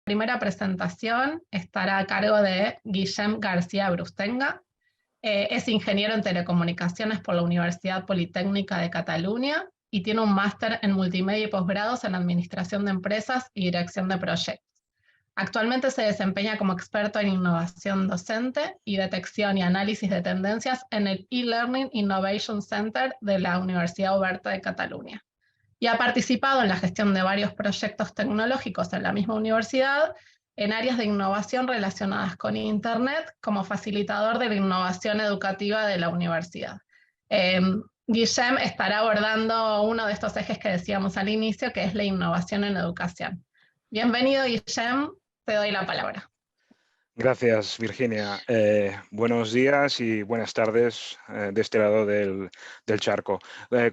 Primera presentación estará a cargo de Guillem García Brustenga. Es ingeniero en telecomunicaciones por la Universidad Politécnica de Cataluña y tiene un máster en multimedia y posgrados en administración de empresas y dirección de proyectos. Actualmente se desempeña como experto en innovación docente y detección y análisis de tendencias en el e-Learning Innovation Center de la Universidad Oberta de Cataluña. Y ha participado en la gestión de varios proyectos tecnológicos en la misma universidad en áreas de innovación relacionadas con Internet como facilitador de la innovación educativa de la universidad. Guillem estará abordando uno de estos ejes que decíamos al inicio, que es la innovación en educación. Bienvenido, Guillem, te doy la palabra. Gracias, Virginia. Buenos días y buenas tardes de este lado del charco.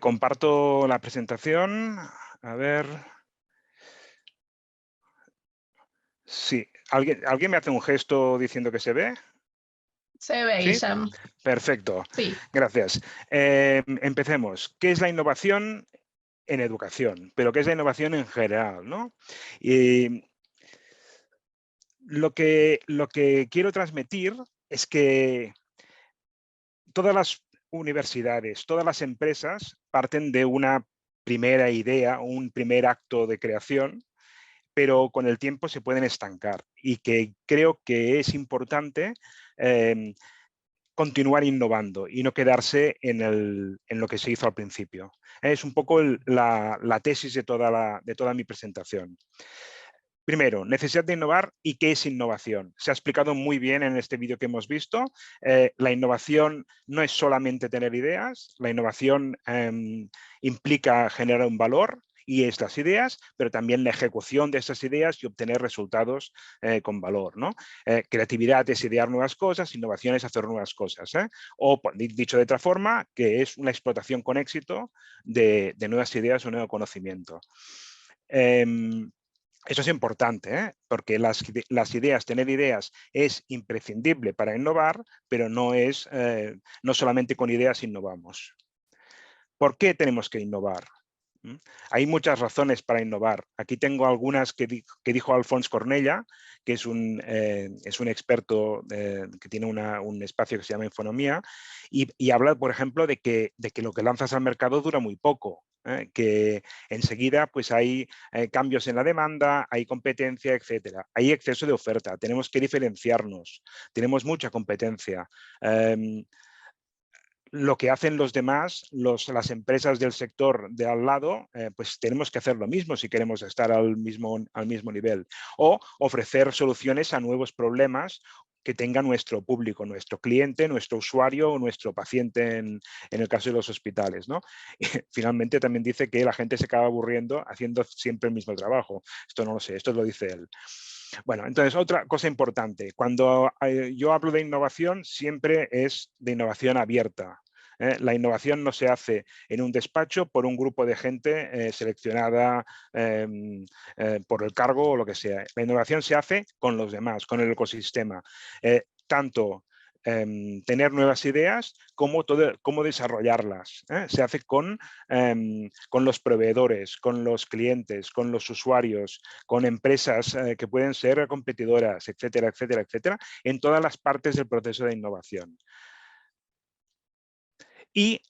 Comparto la presentación. A ver. Sí. ¿Alguien me hace un gesto diciendo que se ve? Se ve, ¿Sí? Guillem. Perfecto. Sí. Gracias. Empecemos. ¿Qué es la innovación en educación? Pero ¿qué es la innovación en general, ¿no? Y lo que quiero transmitir es que todas las universidades, todas las empresas parten de una primera idea, un primer acto de creación, pero con el tiempo se pueden estancar y que creo que es importante continuar innovando y no quedarse en lo que se hizo al principio. Es un poco la tesis de toda mi presentación. Primero, necesidad de innovar y qué es innovación. Se ha explicado muy bien en este vídeo que hemos visto. La innovación no es solamente tener ideas, la innovación implica generar un valor y es las ideas, pero también la ejecución de esas ideas y obtener resultados con valor, ¿no? Creatividad es idear nuevas cosas, innovación es hacer nuevas cosas. O, dicho de otra forma, que es una explotación con éxito de nuevas ideas o nuevo conocimiento. Eso es importante, porque las ideas, tener ideas es imprescindible para innovar, pero no solamente con ideas innovamos. ¿Por qué tenemos que innovar? Hay muchas razones para innovar. Aquí tengo algunas que dijo Alfons Cornella, que es un experto que tiene un espacio que se llama Infonomía, y habla, por ejemplo, de que lo que lanzas al mercado dura muy poco. Que enseguida pues hay cambios en la demanda, hay competencia, etcétera. Hay exceso de oferta, tenemos que diferenciarnos, tenemos mucha competencia. Lo que hacen los demás, las empresas del sector de al lado, pues tenemos que hacer lo mismo si queremos estar al mismo nivel. O ofrecer soluciones a nuevos problemas que tenga nuestro público, nuestro cliente, nuestro usuario o nuestro paciente en el caso de los hospitales, ¿no? Y finalmente también dice que la gente se acaba aburriendo haciendo siempre el mismo trabajo. Esto no lo sé, esto lo dice él. Bueno, entonces otra cosa importante, cuando yo hablo de innovación siempre es de innovación abierta. La innovación no se hace en un despacho por un grupo de gente seleccionada por el cargo o lo que sea. La innovación se hace con los demás, con el ecosistema. Tanto tener nuevas ideas como cómo desarrollarlas. Se hace con los proveedores, con los clientes, con los usuarios, con empresas que pueden ser competidoras, etcétera, etcétera, etcétera, en todas las partes del proceso de innovación. ¿Y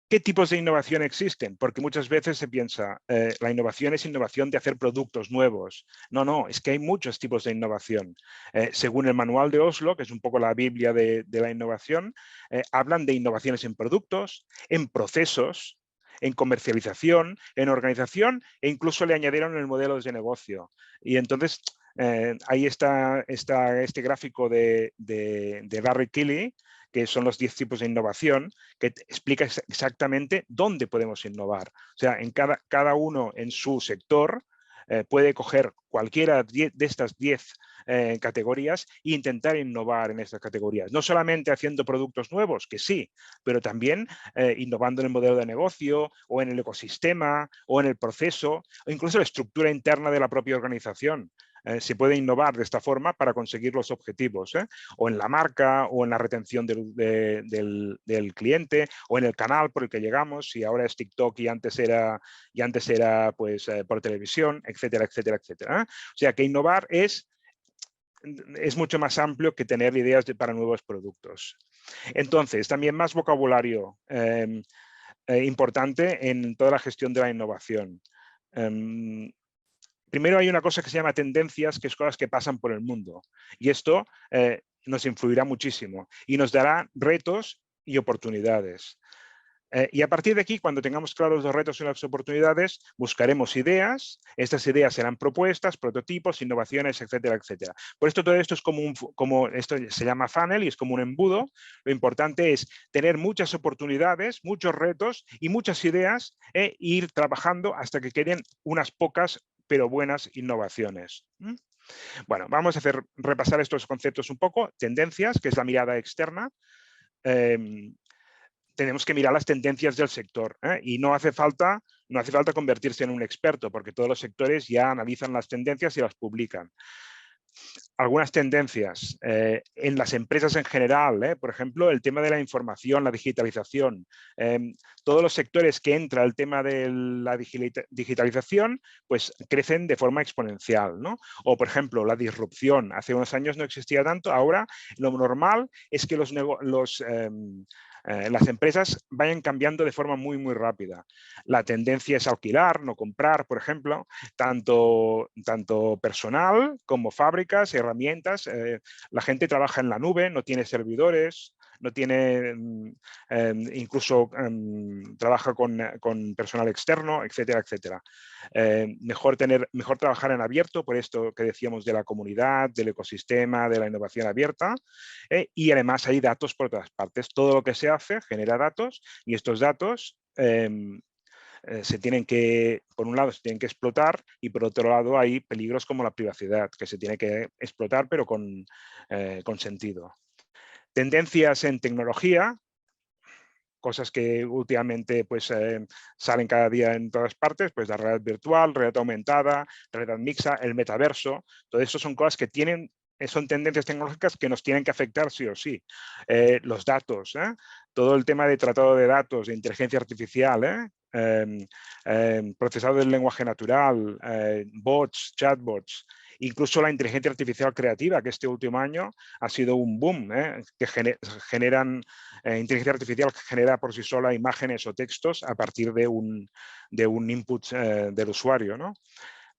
qué tipos de innovación existen? Porque muchas veces se piensa, la innovación es innovación de hacer productos nuevos. No, es que hay muchos tipos de innovación. Según el manual de Oslo, que es un poco la Biblia de la innovación, hablan de innovaciones en productos, en procesos, en comercialización, en organización e incluso le añadieron el modelo de negocio. Y entonces ahí está este gráfico de Barry Kelley, que son los 10 tipos de innovación, que explica exactamente dónde podemos innovar. O sea, en cada uno en su sector puede coger cualquiera de estas 10 categorías e intentar innovar en estas categorías. No solamente haciendo productos nuevos, que sí, pero también innovando en el modelo de negocio o en el ecosistema o en el proceso o incluso la estructura interna de la propia organización. Se puede innovar de esta forma para conseguir los objetivos, o en la marca, o en la retención del cliente, o en el canal por el que llegamos, si ahora es TikTok y antes era pues, por televisión, etcétera, etcétera, etcétera. O sea que innovar es es mucho más amplio que tener ideas para nuevos productos. Entonces, también más vocabulario importante en toda la gestión de la innovación. Primero hay una cosa que se llama tendencias, que es cosas que pasan por el mundo. Y esto nos influirá muchísimo y nos dará retos y oportunidades. Y a partir de aquí, cuando tengamos claros los retos y las oportunidades, buscaremos ideas. Estas ideas serán propuestas, prototipos, innovaciones, etcétera, etcétera. Por esto todo esto es como esto se llama funnel y es como un embudo. Lo importante es tener muchas oportunidades, muchos retos y muchas ideas e ir trabajando hasta que queden unas pocas pero buenas innovaciones. Bueno, vamos a repasar estos conceptos un poco. Tendencias, que es la mirada externa. Tenemos que mirar las tendencias del sector y no hace falta convertirse en un experto porque todos los sectores ya analizan las tendencias y las publican. Algunas tendencias en las empresas en general, por ejemplo, el tema de la información, la digitalización. Todos los sectores que entra el tema de la digitalización, pues crecen de forma exponencial, ¿no? O, por ejemplo, la disrupción. Hace unos años no existía tanto, ahora lo normal es que las empresas vayan cambiando de forma muy, muy rápida. La tendencia es alquilar, no comprar, por ejemplo, tanto personal como fábricas, herramientas. La gente trabaja en la nube, no tiene servidores, no tiene, incluso trabaja con personal externo, etcétera, etcétera. Mejor trabajar en abierto, por esto que decíamos de la comunidad, del ecosistema, de la innovación abierta, y además hay datos por todas partes. Todo lo que se hace genera datos y estos datos se tienen que, por un lado, se tienen que explotar y por otro lado hay peligros como la privacidad, que se tiene que explotar pero con sentido. Tendencias en tecnología, cosas que últimamente pues, salen cada día en todas partes, pues la realidad virtual, realidad aumentada, realidad mixta, el metaverso, todo eso son cosas que son tendencias tecnológicas que nos tienen que afectar sí o sí. Los datos, todo el tema de tratado de datos, de inteligencia artificial, procesado del lenguaje natural, bots, chatbots, incluso la inteligencia artificial creativa, que este último año ha sido un boom, que generan inteligencia artificial que genera por sí sola imágenes o textos a partir de un input del usuario, ¿no?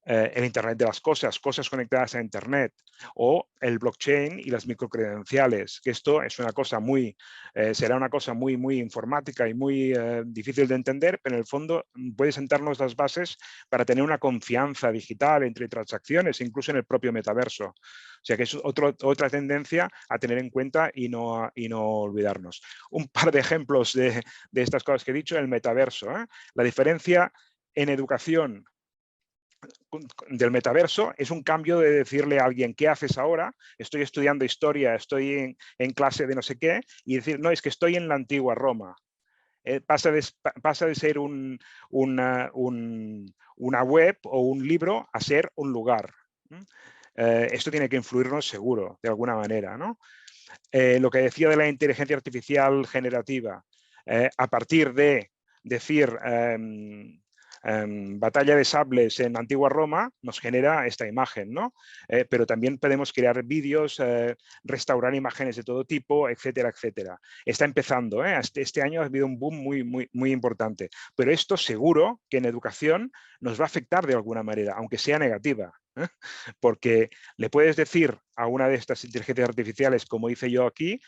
El Internet de las cosas, cosas conectadas a Internet, o el blockchain y las microcredenciales, que esto es una cosa será una cosa muy, muy informática y muy difícil de entender, pero en el fondo puede sentarnos las bases para tener una confianza digital entre transacciones, incluso en el propio metaverso. O sea que es otra tendencia a tener en cuenta y no olvidarnos. Un par de ejemplos de estas cosas que he dicho, el metaverso. La diferencia en educación del metaverso es un cambio de decirle a alguien ¿qué haces ahora? Estoy estudiando historia, estoy en clase de no sé qué, y decir, no, es que estoy en la antigua Roma. Pasa de ser una web o un libro a ser un lugar. Esto tiene que influirnos seguro, de alguna manera, ¿no? Lo que decía de la inteligencia artificial generativa, a partir de decir batalla de sables en antigua Roma, nos genera esta imagen, ¿no? Pero también podemos crear vídeos, restaurar imágenes de todo tipo, etcétera, etcétera. Está empezando, este año ha habido un boom muy, muy, muy importante, pero esto seguro que en educación nos va a afectar de alguna manera, aunque sea negativa. Porque le puedes decir a una de estas inteligencias artificiales, como hice yo aquí,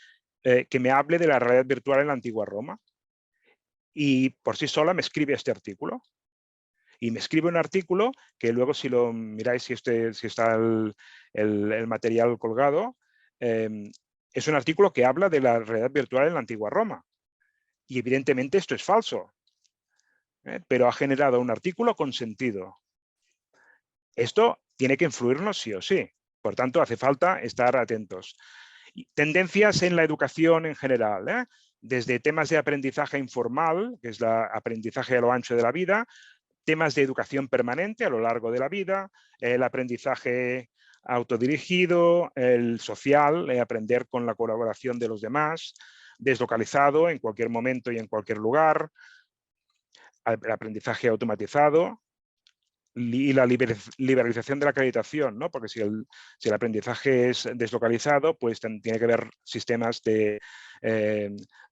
que me hable de la realidad virtual en la antigua Roma. Y por sí sola me escribe este artículo. Y me escribe un artículo que luego, si lo miráis, si está el material colgado, es un artículo que habla de la realidad virtual en la antigua Roma. Y evidentemente esto es falso, pero ha generado un artículo con sentido. Esto tiene que influirnos sí o sí. Por tanto, hace falta estar atentos. Tendencias en la educación en general, desde temas de aprendizaje informal, que es el aprendizaje a lo ancho de la vida, temas de educación permanente a lo largo de la vida, el aprendizaje autodirigido, el social, aprender con la colaboración de los demás, deslocalizado en cualquier momento y en cualquier lugar, el aprendizaje automatizado, y la liberalización de la acreditación, ¿no? Porque si el aprendizaje es deslocalizado, pues tiene que haber sistemas de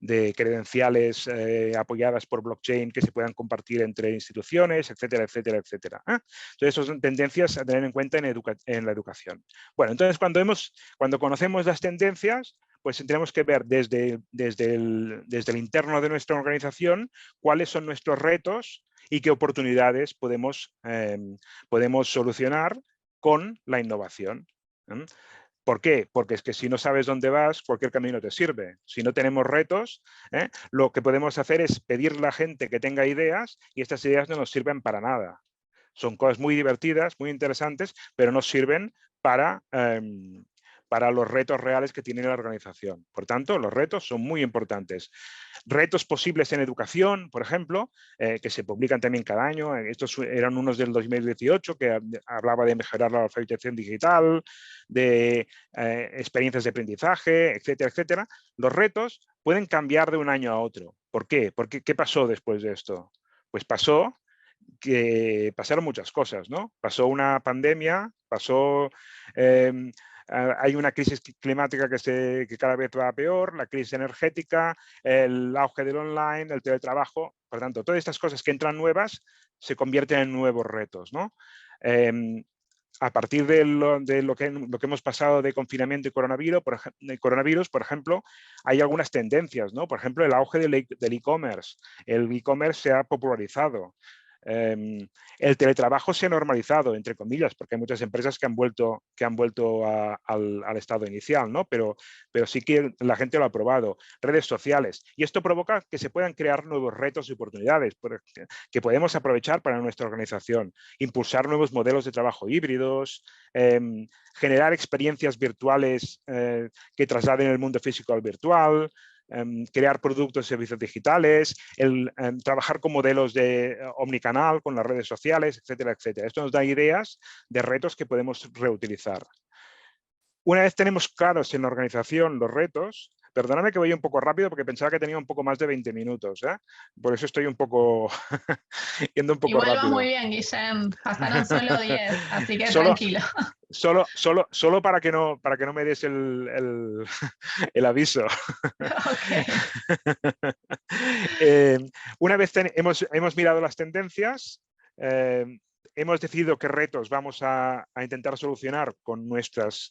credenciales apoyadas por blockchain que se puedan compartir entre instituciones, etcétera, etcétera, etcétera. Entonces, esas son tendencias a tener en cuenta en la educación. Bueno, entonces cuando conocemos las tendencias, pues tenemos que ver desde el interno de nuestra organización cuáles son nuestros retos y qué oportunidades podemos solucionar con la innovación. ¿Por qué? Porque es que si no sabes dónde vas, cualquier camino te sirve. Si no tenemos retos, lo que podemos hacer es pedirle a la gente que tenga ideas y estas ideas no nos sirven para nada. Son cosas muy divertidas, muy interesantes, pero no sirven para los retos reales que tiene la organización. Por tanto, los retos son muy importantes. Retos posibles en educación, por ejemplo, que se publican también cada año. Estos eran unos del 2018, que hablaba de mejorar la alfabetización digital, de experiencias de aprendizaje, etcétera, etcétera. Los retos pueden cambiar de un año a otro. ¿Por qué? ¿Qué pasó después de esto? Pues pasó que pasaron muchas cosas, ¿no? Pasó una pandemia, hay una crisis climática que cada vez va a peor, la crisis energética, el auge del online, el teletrabajo. Por tanto, todas estas cosas que entran nuevas se convierten en nuevos retos, ¿no? A partir de lo que hemos pasado de confinamiento y coronavirus, por ejemplo, hay algunas tendencias, ¿no? Por ejemplo, el auge del e-commerce. El e-commerce se ha popularizado. El teletrabajo se ha normalizado, entre comillas, porque hay muchas empresas que han vuelto al estado inicial, ¿no? Pero sí que la gente lo ha probado. Redes sociales. Y esto provoca que se puedan crear nuevos retos y oportunidades que podemos aprovechar para nuestra organización. Impulsar nuevos modelos de trabajo híbridos, generar experiencias virtuales que trasladen el mundo físico al virtual, crear productos y servicios digitales, trabajar con modelos de omnicanal, con las redes sociales, etcétera, etcétera. Esto nos da ideas de retos que podemos reutilizar. Una vez tenemos claros en la organización los retos, perdóname que voy un poco rápido porque pensaba que tenía un poco más de 20 minutos, ¿eh? Por eso estoy un poco yendo un poco Igual rápido. va muy bien, Guillem. Pasaron solo 10, así que tranquilo. Solo para que no me des el aviso. Okay. Una vez hemos mirado las tendencias, hemos decidido qué retos vamos a intentar solucionar con nuestras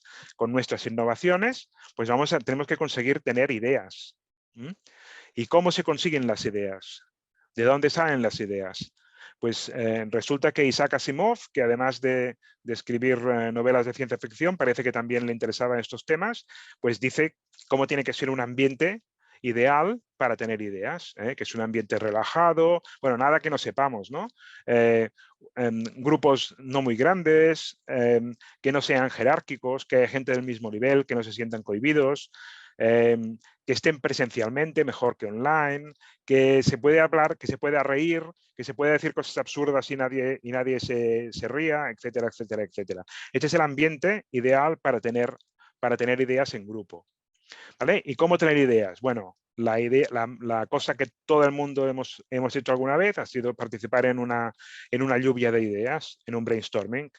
innovaciones, pues tenemos que conseguir tener ideas. ¿Y cómo se consiguen las ideas? ¿De dónde salen las ideas? Pues resulta que Isaac Asimov, que además de escribir novelas de ciencia ficción, parece que también le interesaban estos temas, pues dice cómo tiene que ser un ambiente ideal para tener ideas, que es un ambiente relajado, bueno, nada que no sepamos, ¿no? Grupos no muy grandes, que no sean jerárquicos, que haya gente del mismo nivel, que no se sientan cohibidos, que estén presencialmente mejor que online, que se puede hablar, que se pueda reír, que se pueda decir cosas absurdas y nadie se ría, etcétera, etcétera, etcétera. Este es el ambiente ideal para tener ideas en grupo. ¿Vale? ¿Y cómo tener ideas? Bueno, la cosa que todo el mundo hemos hecho alguna vez ha sido participar en una lluvia de ideas, en un brainstorming,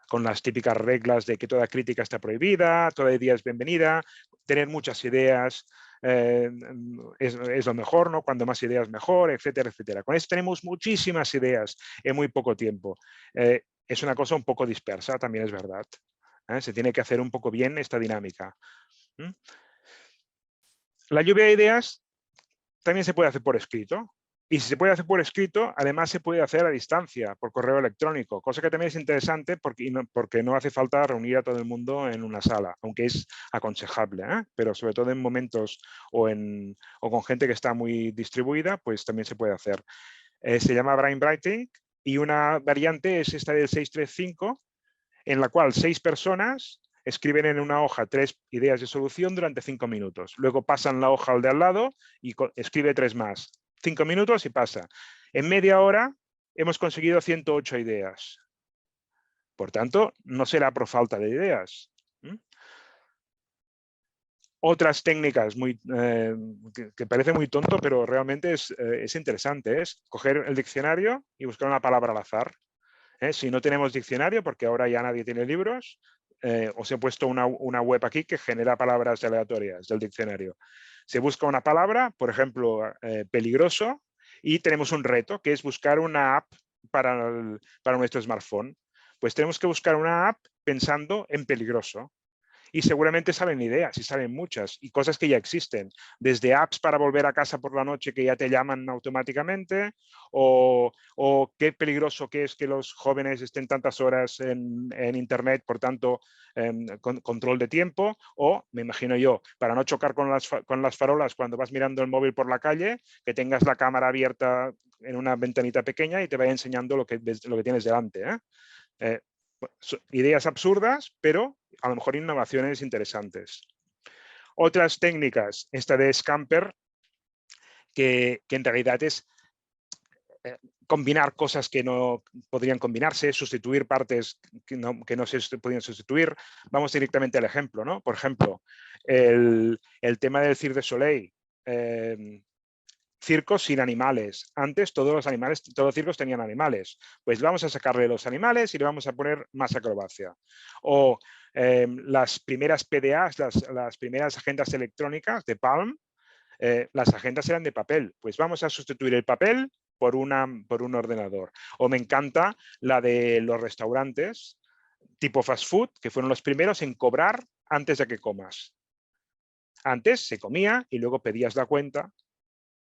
con las típicas reglas de que toda crítica está prohibida, toda idea es bienvenida, tener muchas ideas es lo mejor, ¿no? Cuando más ideas mejor, etcétera, etcétera. Con esto tenemos muchísimas ideas en muy poco tiempo. Es una cosa un poco dispersa, también es verdad. Se tiene que hacer un poco bien esta dinámica. La lluvia de ideas también se puede hacer por escrito. Y si se puede hacer por escrito, además se puede hacer a distancia, por correo electrónico, cosa que también es interesante porque no hace falta reunir a todo el mundo en una sala, aunque es aconsejable, pero sobre todo en momentos o con gente que está muy distribuida, pues también se puede hacer. Se llama brainwriting y una variante es esta del 635, en la cual 6 personas escriben en una hoja 3 ideas de solución durante 5 minutos. Luego pasan la hoja al de al lado y escribe 3 más. 5 minutos y pasa. En media hora hemos conseguido 108 ideas. Por tanto, no será por falta de ideas. Otras técnicas que parece muy tonto, pero realmente es interesante, es coger el diccionario y buscar una palabra al azar. Si no tenemos diccionario, porque ahora ya nadie tiene libros, os he puesto una web aquí que genera palabras aleatorias del diccionario. Se busca una palabra, por ejemplo, peligroso, y tenemos un reto, que es buscar una app para nuestro smartphone. Pues tenemos que buscar una app pensando en peligroso. Y seguramente salen ideas, y salen muchas, y cosas que ya existen, desde apps para volver a casa por la noche que ya te llaman automáticamente, o qué peligroso que es que los jóvenes estén tantas horas en Internet, por tanto, control de tiempo, o, me imagino yo, para no chocar con las farolas cuando vas mirando el móvil por la calle, que tengas la cámara abierta en una ventanita pequeña y te vaya enseñando lo que tienes delante. Ideas absurdas, pero a lo mejor innovaciones interesantes. Otras técnicas, esta de Scamper, que en realidad es combinar cosas que no podrían combinarse, sustituir partes que no se podían sustituir. Vamos directamente al ejemplo, ¿no? Por ejemplo, el tema del Cirque du Soleil. Circos sin animales. Antes todos los circos tenían animales. Pues vamos a sacarle los animales y le vamos a poner más acrobacia. O las primeras PDAs, las primeras agendas electrónicas de Palm, las agendas eran de papel. Pues vamos a sustituir el papel por un ordenador. O me encanta la de los restaurantes tipo fast food, que fueron los primeros en cobrar antes de que comas. Antes se comía y luego pedías la cuenta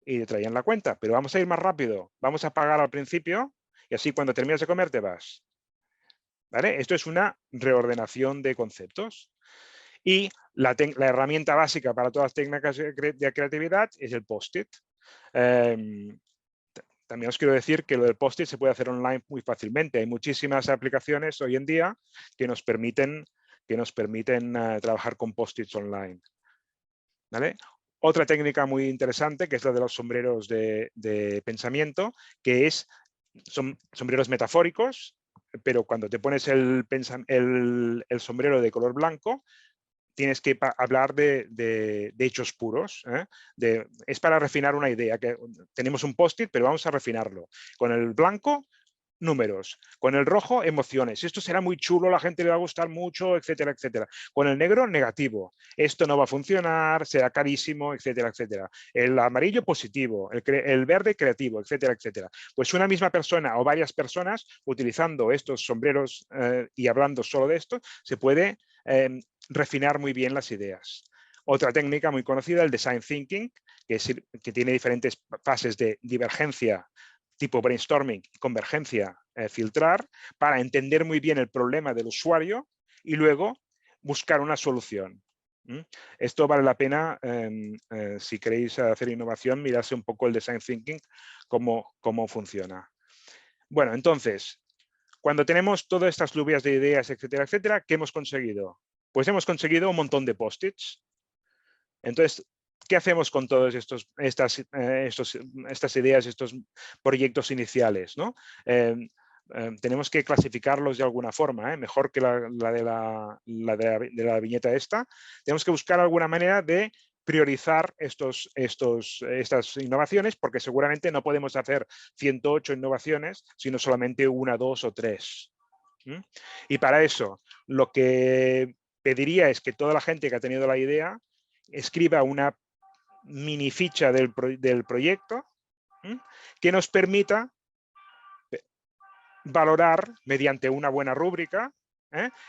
y te traían la cuenta, pero vamos a ir más rápido, vamos a pagar al principio y así cuando terminas de comer te vas. ¿Vale? Esto es una reordenación de conceptos. Y la herramienta básica para todas las técnicas de creatividad es el post-it. También os quiero decir que lo del post-it se puede hacer online muy fácilmente. Hay muchísimas aplicaciones hoy en día que nos permiten trabajar con post-its online. ¿Vale? Otra técnica muy interesante, que es la de los sombreros de pensamiento, que son sombreros metafóricos, pero cuando te pones el sombrero de color blanco, tienes que hablar de hechos puros. Es para refinar una idea, que tenemos un post-it, pero vamos a refinarlo. Con el blanco, números. Con el rojo, emociones. Esto será muy chulo, la gente le va a gustar mucho, etcétera, etcétera. Con el negro, negativo. Esto no va a funcionar, será carísimo, etcétera, etcétera. El amarillo, positivo. El verde, creativo, etcétera, etcétera. Pues una misma persona o varias personas utilizando estos sombreros y hablando solo de esto, se puede refinar muy bien las ideas. Otra técnica muy conocida, el design thinking, que tiene diferentes fases de divergencia, tipo brainstorming, convergencia, filtrar, para entender muy bien el problema del usuario y luego buscar una solución. Esto vale la pena, si queréis hacer innovación, mirarse un poco el design thinking, cómo funciona. Bueno, entonces, cuando tenemos todas estas lluvias de ideas, etcétera, etcétera, ¿qué hemos conseguido? Pues hemos conseguido un montón de post-its. Entonces, ¿qué hacemos con todas estas ideas, estos proyectos iniciales, ¿no? Tenemos que clasificarlos de alguna forma, mejor que la de la viñeta esta. Tenemos que buscar alguna manera de priorizar estas innovaciones, porque seguramente no podemos hacer 108 innovaciones, sino solamente 1, 2 o 3. Y para eso, lo que pediría es que toda la gente que ha tenido la idea escriba una mini ficha del proyecto que nos permita valorar mediante una buena rúbrica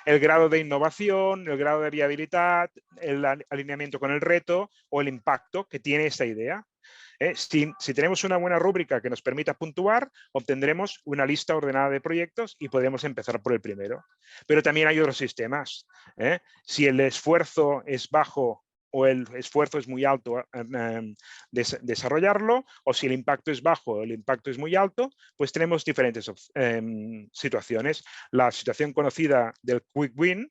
el grado de innovación, el grado de viabilidad, el alineamiento con el reto o el impacto que tiene esta idea. Si tenemos una buena rúbrica que nos permita puntuar, obtendremos una lista ordenada de proyectos y podremos empezar por el primero. Pero también hay otros sistemas. Si el esfuerzo es bajo o el esfuerzo es muy alto desarrollarlo, o si el impacto es bajo o el impacto es muy alto, pues tenemos diferentes situaciones. La situación conocida del quick win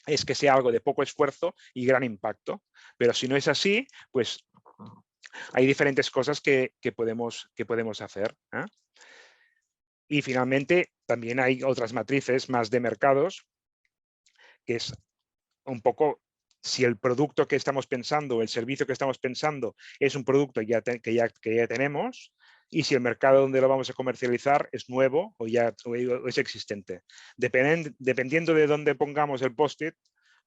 es que sea algo de poco esfuerzo y gran impacto. Pero si no es así, pues hay diferentes cosas que podemos hacer. Y finalmente, también hay otras matrices más de mercados, que es un poco si el producto que estamos pensando, el servicio que estamos pensando es un producto que ya tenemos, y si el mercado donde lo vamos a comercializar es nuevo o es existente. Dependiendo de dónde pongamos el post-it,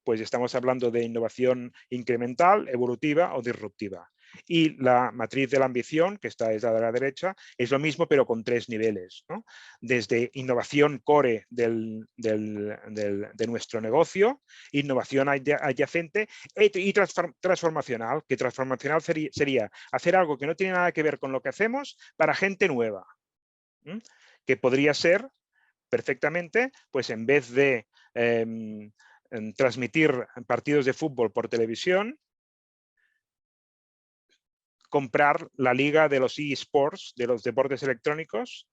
pues estamos hablando de innovación incremental, evolutiva o disruptiva. Y la matriz de la ambición, que es la de la derecha, es lo mismo pero con 3 niveles, ¿no? Desde innovación core de nuestro negocio, innovación adyacente y transformacional, que transformacional sería hacer algo que no tiene nada que ver con lo que hacemos para gente nueva, ¿sí? Que podría ser perfectamente, pues en vez de transmitir partidos de fútbol por televisión, comprar la liga de los eSports, de los deportes electrónicos,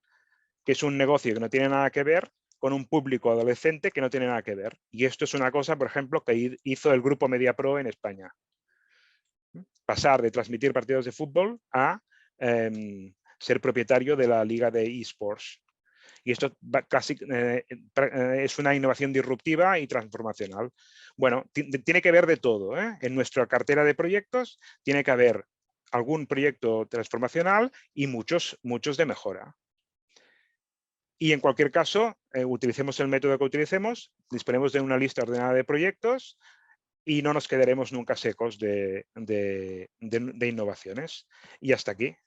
que es un negocio que no tiene nada que ver con un público adolescente que no tiene nada que ver. Y esto es una cosa, por ejemplo, que hizo el grupo MediaPro en España. Pasar de transmitir partidos de fútbol a ser propietario de la liga de eSports. Y esto casi es una innovación disruptiva y transformacional. Bueno, tiene que haber de todo, ¿eh? En nuestra cartera de proyectos tiene que haber algún proyecto transformacional y muchos de mejora. Y en cualquier caso, utilicemos el método que utilicemos, disponemos de una lista ordenada de proyectos y no nos quedaremos nunca secos de innovaciones. Y hasta aquí.